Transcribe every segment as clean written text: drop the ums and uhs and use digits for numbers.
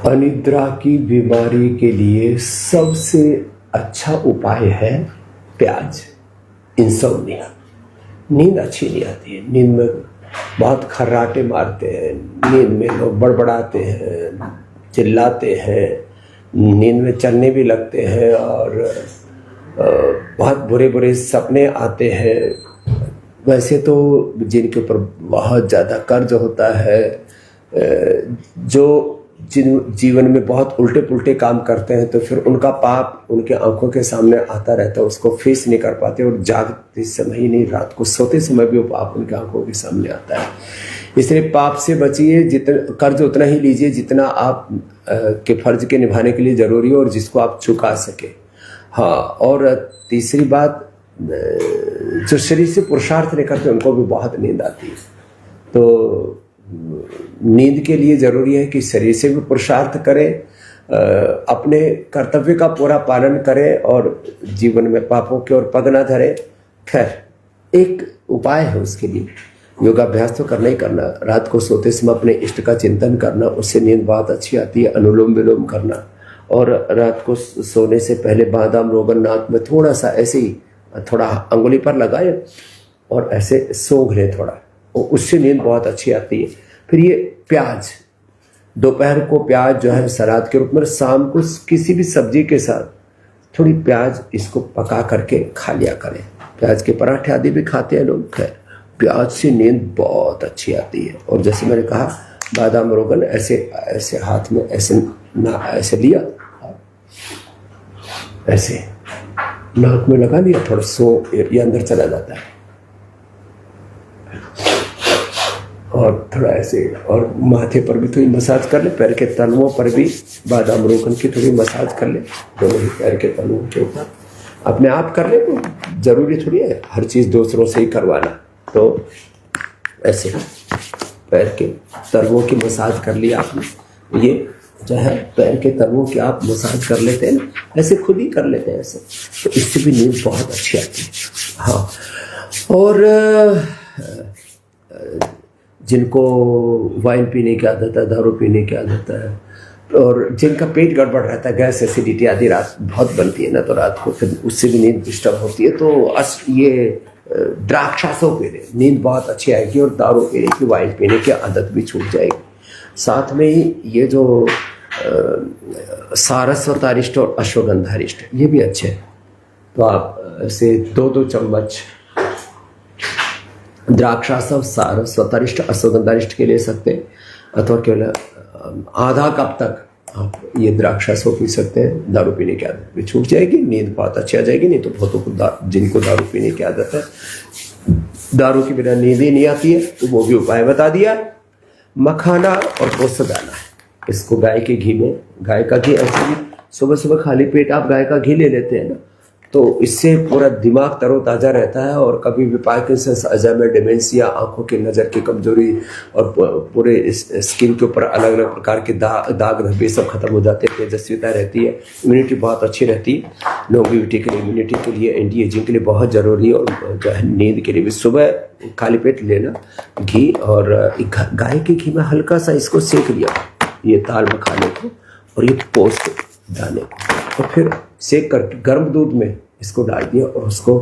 अनिद्रा की बीमारी के लिए सबसे अच्छा उपाय है प्याज। इंसोम्निया, नींद अच्छी नहीं आती है, नींद में बहुत खर्राटे मारते हैं, नींद में लोग बड़बड़ाते हैं, चिल्लाते हैं, नींद में चलने भी लगते हैं और बहुत बुरे बुरे सपने आते हैं। वैसे तो जिनके ऊपर बहुत ज़्यादा कर्ज होता है, जो जीवन में बहुत उल्टे पुल्टे काम करते हैं, तो फिर उनका पाप उनके आंखों के सामने आता रहता है, उसको फेस नहीं कर पाते और जागते समय ही नहीं, रात को सोते समय भी वो पाप उनके आंखों के सामने आता है। इसलिए पाप से बचिए, जितना कर्ज उतना ही लीजिए जितना आप के फर्ज के निभाने के लिए जरूरी हो और जिसको आप चुका सके। हाँ, और तीसरी बात, जो शरीर से पुरुषार्थ नहीं करते उनको भी बहुत नींद आती है। तो नींद के लिए जरूरी है कि शरीर से भी पुरुषार्थ करें, अपने कर्तव्य का पूरा पालन करें और जीवन में पापों की ओर पग न धरे। खैर, एक उपाय है उसके लिए, योगाभ्यास तो करना ही करना। रात को सोते समय अपने इष्ट का चिंतन करना, उससे नींद बहुत अच्छी आती है। अनुलोम विलोम करना, और रात को सोने से पहले बादाम रोगन नाक में थोड़ा सा ऐसे ही थोड़ा अंगुली पर लगाए और ऐसे सूंघ लें थोड़ा, और उससे नींद बहुत अच्छी आती है। फिर ये प्याज, दोपहर को प्याज जो है सलाद के रूप में, शाम को किसी भी सब्जी के साथ थोड़ी प्याज इसको पका करके खा लिया करें। प्याज के पराठे आदि भी खाते हैं लोग। खैर, प्याज से नींद बहुत अच्छी आती है। और जैसे मैंने कहा, बादाम रोगन ऐसे ऐसे हाथ में ऐसे लिया, ऐसे नाक में लगा लिया, थोड़ा सो ये अंदर चला जाता है, और थोड़ा ऐसे, और माथे पर भी थोड़ी मसाज कर ले, पैर के तलवों पर भी बादाम रोगन की थोड़ी मसाज कर ले, दोनों ही पैर के तलवों के ऊपर अपने आप कर ले। तो जरूरी थोड़ी है हर चीज़ दूसरों से ही करवाना। तो ऐसे पैर के तलवों की मसाज कर लिया आपने, ये जो है पैर के तलवों की आप मसाज कर लेते हैं ना, ऐसे खुद ही कर लेते हैं ऐसे, तो इससे भी नींद बहुत अच्छी आती है। हाँ, और जिनको वाइन पीने की आदत है, दारू पीने की आदत है, और जिनका पेट गड़बड़ रहता है, गैस एसिडिटी आदि रात बहुत बनती है ना, तो रात को फिर उससे भी नींद डिस्टर्ब होती है, तो ये द्राक्षासो पीने नींद बहुत अच्छी आएगी, और दारू पीने की, वाइन पीने की आदत भी छूट जाएगी। साथ में ही ये जो सारस्वतारिष्ट और अश्वगंधारिष्ट, ये भी अच्छे हैं। तो आप ऐसे 2-2 चम्मच द्राक्षासव, सारस्वतारिष्ट, अश्वगंधारिष्ट के ले सकते हैं, अथवा केवल आधा कप तक आप ये द्राक्षासव पी सकते हैं। दारू पीने की आदत भी छूट जाएगी, नींद बहुत अच्छी आ जाएगी। नहीं तो बहुतों को जिनको दारू पीने की आदत है, दारू के बिना नींद ही नहीं आती है, तो वो भी उपाय बता दिया। मखाना और पोस्तदाना, इसको गाय के घी में, गाय का घी ऐसे भी सुबह सुबह खाली पेट आप गाय का घी ले लेते हैं ना, तो इससे पूरा दिमाग तरोताज़ा रहता है, और कभी भी पार्किंसंस, अल्जाइमर, डिमेंशिया, आंखों की नज़र की कमजोरी और पूरे स्किन के ऊपर अलग अलग प्रकार के दाग धब्बे सब खत्म हो जाते हैं। तेजस्विता रहती है, इम्यूनिटी बहुत अच्छी रहती है। लॉन्गेविटी के लिए, इम्यूनिटी के लिए, एंटी एजिंग के लिए बहुत ज़रूरी है। और जो है नींद के लिए भी सुबह खाली पेट लेना घी, और गाय के घी में हल्का सा इसको सेक लिया, ये ताल मखाने को और ये पोस्त दाने को, और फिर सेक करके गर्म दूध में इसको डाल दिया, और उसको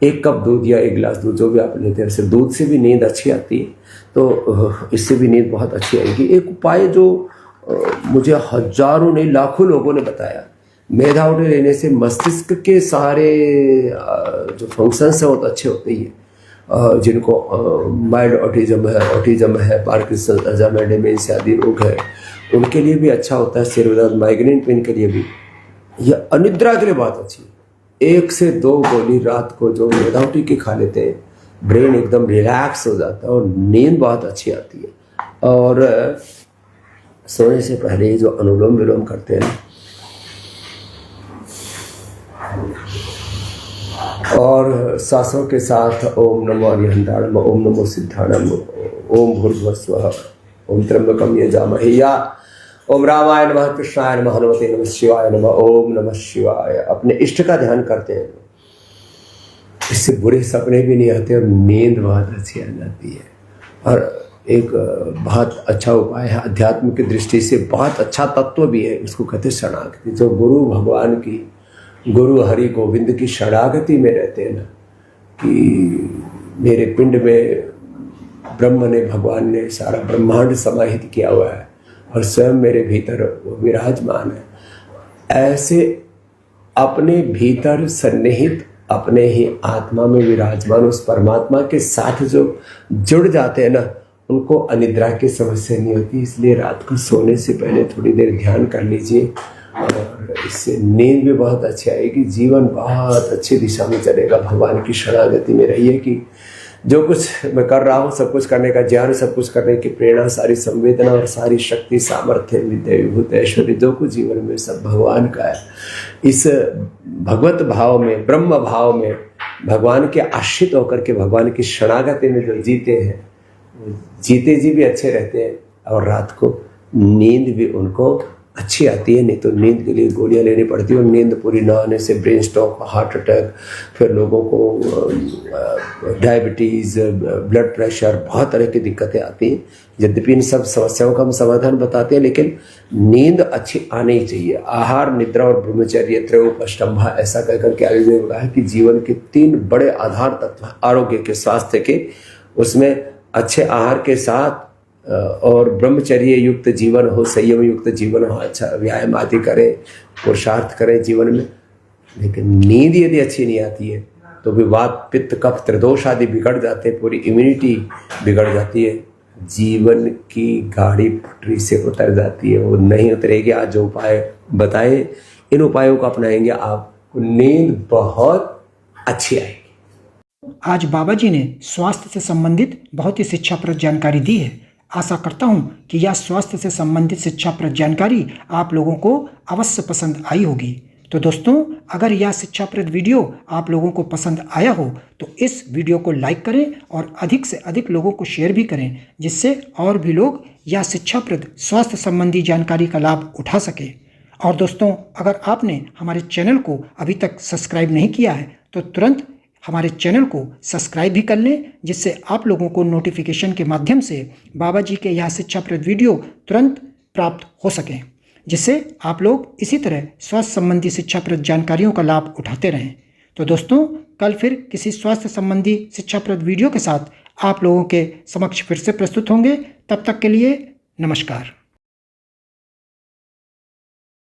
1 कप दूध या 1 गिलास दूध, जो भी आप लेते हैं, सिर्फ दूध से भी नींद अच्छी आती है। तो इससे भी नींद बहुत अच्छी आएगी। एक उपाय जो मुझे हजारों नहीं लाखों लोगों ने बताया, मेधावटी लेने से मस्तिष्क के सारे जो फंक्शंस हैं वो तो अच्छे होते ही हैं। जिनको माइल्ड ऑटिज्म है, पार्किंसन, अल्जाइमर, डिमेंशिया आदि रोग है, उनके लिए भी अच्छा होता है। सिर दर्द, माइग्रेन पेन के लिए भी, यह अनिद्रा के लिए बहुत अच्छी है। 1 से 2 गोली रात को जो मेधावटी की खा लेते हैं, ब्रेन एकदम रिलैक्स हो जाता है और नींद बहुत अच्छी आती है। और सोने से पहले जो अनुलोम विलोम करते हैं, और सांसों के साथ ओम नमो अरिहंताणम, ओम नमो सिद्धाणम, ओम भूर्भुवस्वः, ओम त्र्यंबकम यजामहे, या ओम रामाय नमः, कृष्णाय नमः, हनुमते नमः, शिवाय नमः, ओम नमः शिवाय, अपने इष्ट का ध्यान करते हैं। इससे बुरे सपने भी नहीं आते और नींद बहुत अच्छी आ जाती है। और एक बहुत अच्छा उपाय है, अध्यात्म की दृष्टि से बहुत अच्छा तत्व भी है, उसको कहते हैं शरणागति। जो गुरु भगवान की, गुरु हरि गोविंद की शरणागति में रहते हैं ना, कि मेरे पिंड में ब्रह्म ने, भगवान ने सारा ब्रह्मांड समाहित किया हुआ है और स्वयं मेरे भीतर वो विराजमान है, ऐसे अपने भीतर सन्निहित अपने ही आत्मा में विराजमान उस परमात्मा के साथ जो जुड़ जाते हैं ना, उनको अनिद्रा की समस्या नहीं होती। इसलिए रात को सोने से पहले थोड़ी देर ध्यान कर लीजिए और इससे नींद भी बहुत अच्छी आएगी, जीवन बहुत अच्छी दिशा में चलेगा। भगवान की शरणागति में रहिए कि जो कुछ मैं कर रहा हूँ, सब कुछ करने का ज्ञान, सब कुछ करने की प्रेरणा, सारी संवेदना और सारी शक्ति, सामर्थ्य, विद्या, विभूति, ऐश्वर्य, जो कुछ जीवन में सब भगवान का है। इस भगवत भाव में, ब्रह्म भाव में, भगवान के आश्रित होकर के भगवान की शरणागति में जो जीते हैं, जीते जी भी अच्छे रहते हैं और रात को नींद भी उनको अच्छी आती है। नहीं तो नींद के लिए गोलियां लेनी पड़ती है और नींद पूरी ना आने से ब्रेन स्ट्रोक, हार्ट अटैक, फिर लोगों को डायबिटीज़, ब्लड प्रेशर, बहुत तरह की दिक्कतें आती हैं। यद्यपि इन सब समस्याओं का हम समाधान बताते हैं, लेकिन नींद अच्छी आनी चाहिए। आहार, निद्रा और ब्रह्मचर्य त्रयोपष्टम्भा, ऐसा कहकर के आयुर्वेद में कहा है कि जीवन के 3 बड़े आधार तत्व आरोग्य के, स्वास्थ्य के, उसमें अच्छे आहार के साथ और ब्रह्मचर्य युक्त जीवन हो, संयम युक्त जीवन हो, अच्छा व्यायाम आदि करें, पुरुषार्थ करें जीवन में। लेकिन नींद यदि अच्छी नहीं आती है तो भी वात, पित्त, कफ, त्रिदोष आदि बिगड़ जाते हैं, पूरी इम्यूनिटी बिगड़ जाती है, जीवन की गाड़ी पटरी से उतर जाती है, वो नहीं उतरेगी। आज जो उपाय बताए, इन उपायों को अपनाएंगे, आपको नींद बहुत अच्छी आएगी। आज बाबा जी ने स्वास्थ्य से संबंधित बहुत ही शिक्षाप्रद जानकारी दी है। आशा करता हूं कि यह स्वास्थ्य से संबंधित शिक्षाप्रद जानकारी आप लोगों को अवश्य पसंद आई होगी। तो दोस्तों, अगर यह शिक्षाप्रद वीडियो आप लोगों को पसंद आया हो तो इस वीडियो को लाइक करें और अधिक से अधिक लोगों को शेयर भी करें, जिससे और भी लोग यह शिक्षाप्रद स्वास्थ्य संबंधी जानकारी का लाभ उठा सकें। और दोस्तों, अगर आपने हमारे चैनल को अभी तक सब्सक्राइब नहीं किया है तो तुरंत हमारे चैनल को सब्सक्राइब भी कर लें, जिससे आप लोगों को नोटिफिकेशन के माध्यम से बाबा जी के यह शिक्षाप्रद वीडियो तुरंत प्राप्त हो सकें, जिससे आप लोग इसी तरह स्वास्थ्य संबंधी शिक्षाप्रद जानकारियों का लाभ उठाते रहें। तो दोस्तों, कल फिर किसी स्वास्थ्य संबंधी शिक्षाप्रद वीडियो के साथ आप लोगों के समक्ष फिर से प्रस्तुत होंगे। तब तक के लिए नमस्कार।